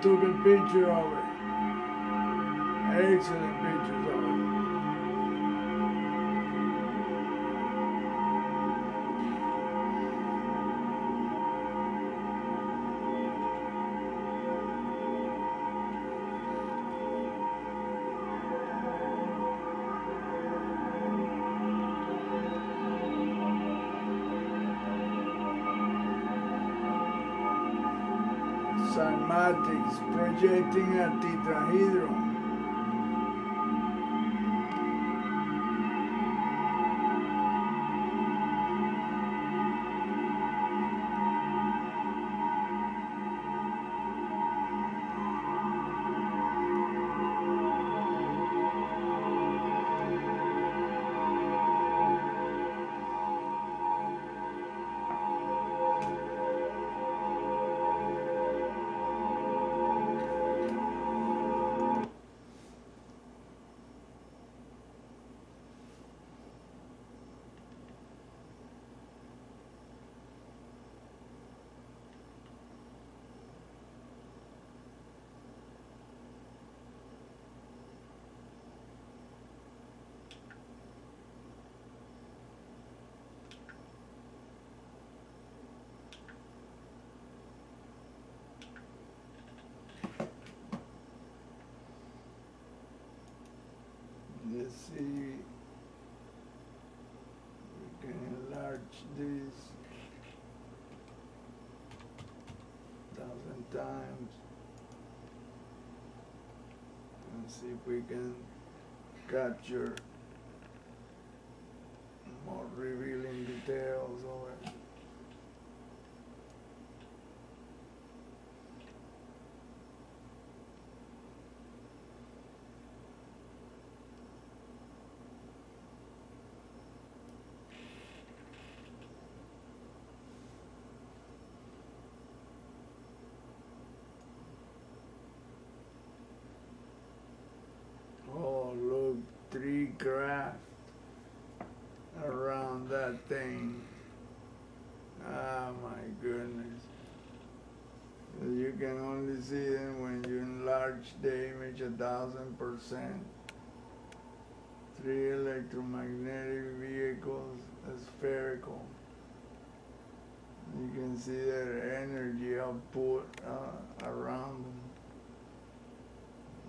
took a picture of it. Excellent pictures of it. Cymatics projecting a tetrahedron. Let's see, we can enlarge this 1,000 times and see if we can capture more revealing details of it. Oh, look, 3 craft around that thing. Ah, my goodness. You can only see them when you enlarge the image 1,000%. 3 electromagnetic vehicles, spherical. You can see their energy output around them.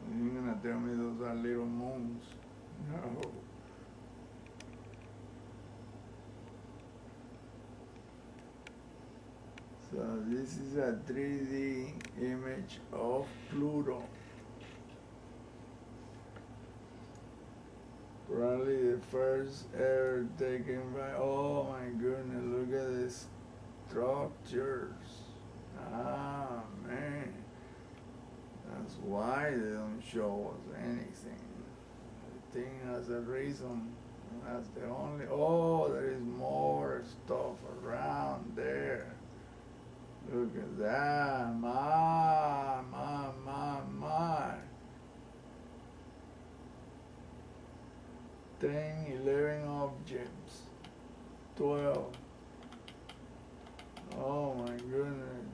You're gonna tell me those are little moons? No. So this is a 3D image of Pluto. Probably the first ever taken by, oh my goodness, look at this structures. Ah, man. That's why they don't show us anything. The thing has a reason. That's the only, oh, there is more stuff around there. Look at that, my. 10, 11 objects, 12. Oh my goodness.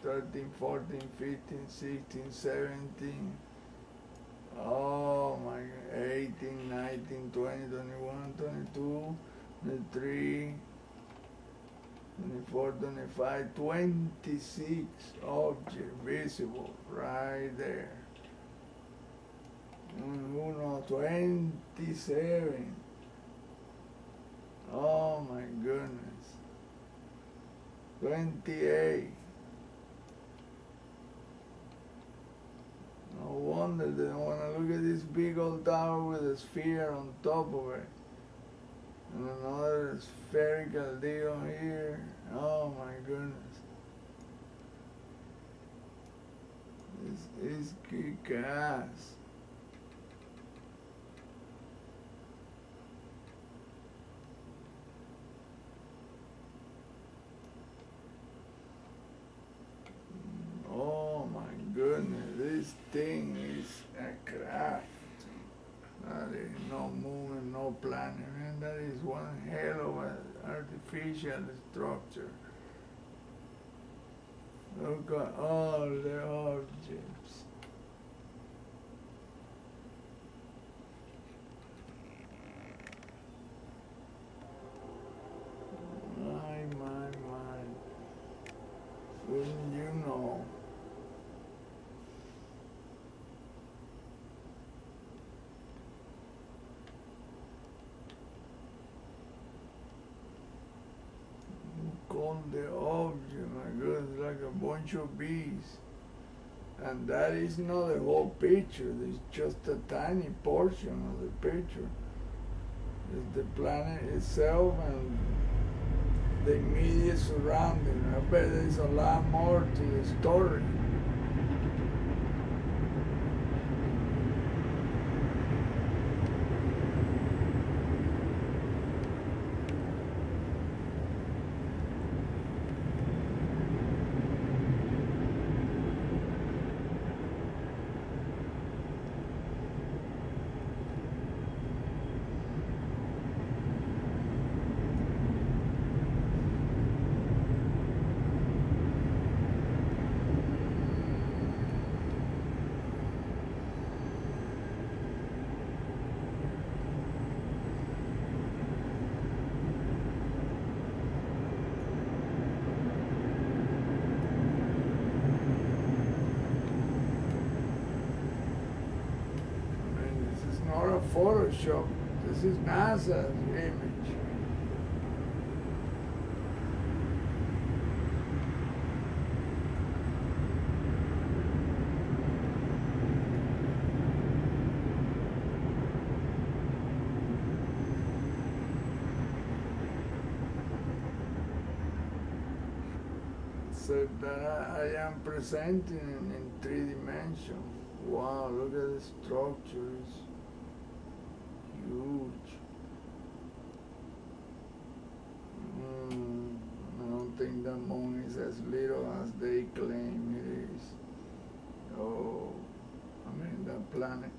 13, 14, 15, 16, 17. Oh my God. 18, 19, 20, 21, 22, 23, 24, 25, 26 objects visible right there. Uno, 27. Oh my goodness. 28. No wonder they don't want to look at this big old tower with a sphere on top of it. And another spherical deal here. Oh my goodness. This is kick-ass. Oh my goodness, this thing is a craft. That is no moving, no planet, and that is one hell of an artificial structure. Look at all the objects. bunch of bees. And that is not the whole picture, it's just a tiny portion of the picture. It's the planet itself and the immediate surrounding. I bet there's a lot more to the story. Photoshop. This is NASA's image. So that I am presenting in 3 dimensions. Wow, look at the structures. Huge. I don't think the moon is as little as they claim it is. Oh, I mean the planet.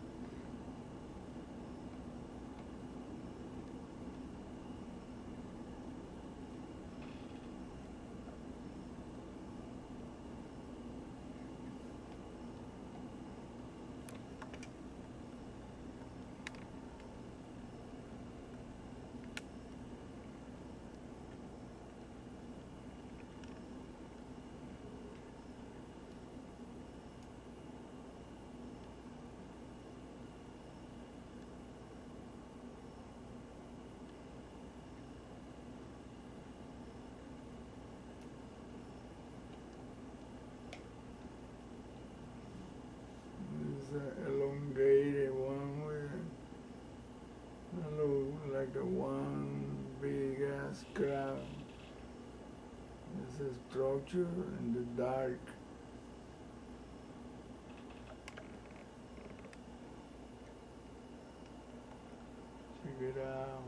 Elongated one with like a one big ass crab. There's a structure in the dark. Check it out.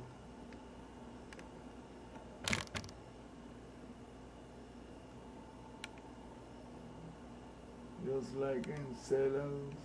Just like in cells.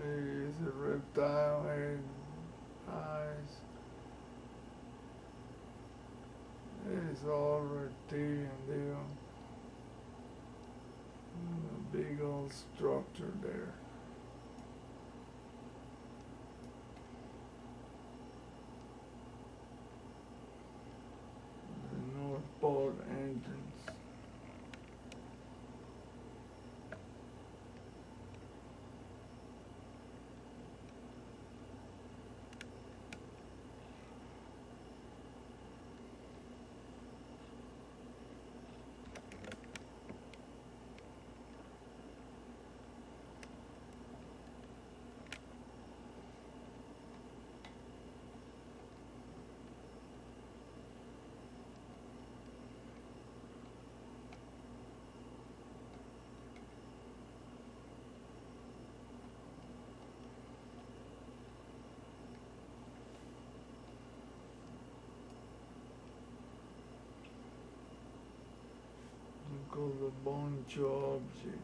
There's a reptile head, eyes. It's all reptilian deal. A big old structure there. The North Pole entrance. a bunch of objects.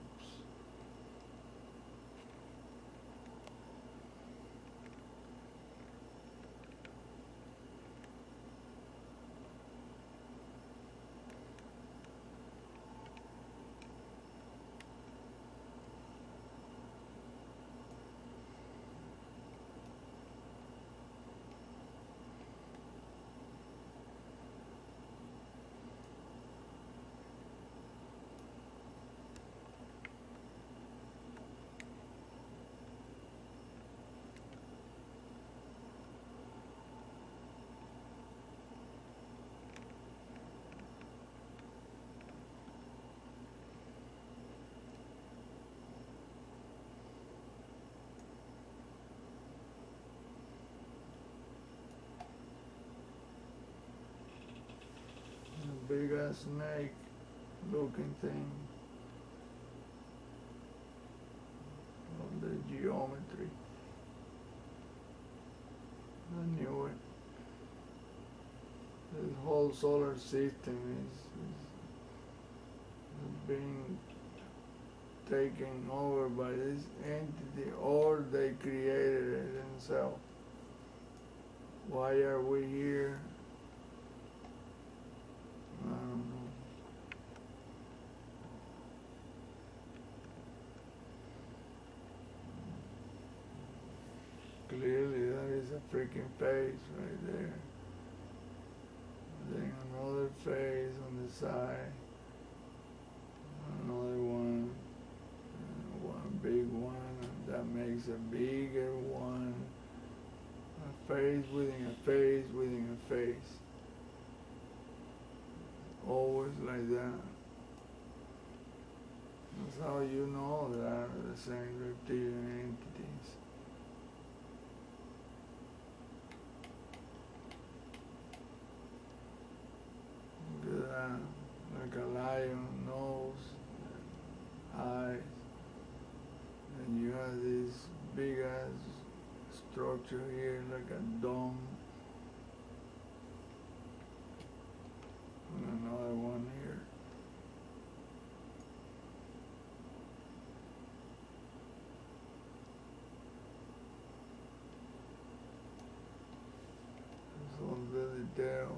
Big ass snake looking thing of the geometry. I knew it. This whole solar system is being taken over by this entity, or they created it themselves. Why are we here? I don't know. Clearly that is a freaking face right there. Then another face on the side. Another one. One big one. And that makes a bigger one. A face within a face within a face. Always like that. That's how you know that are the same reptilian entities. Look at that, like a lion nose, eyes, and you have this big ass structure here like a dome. And another one here. There's all the details.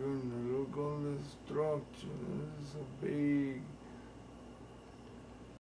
Look all the structure. This is a big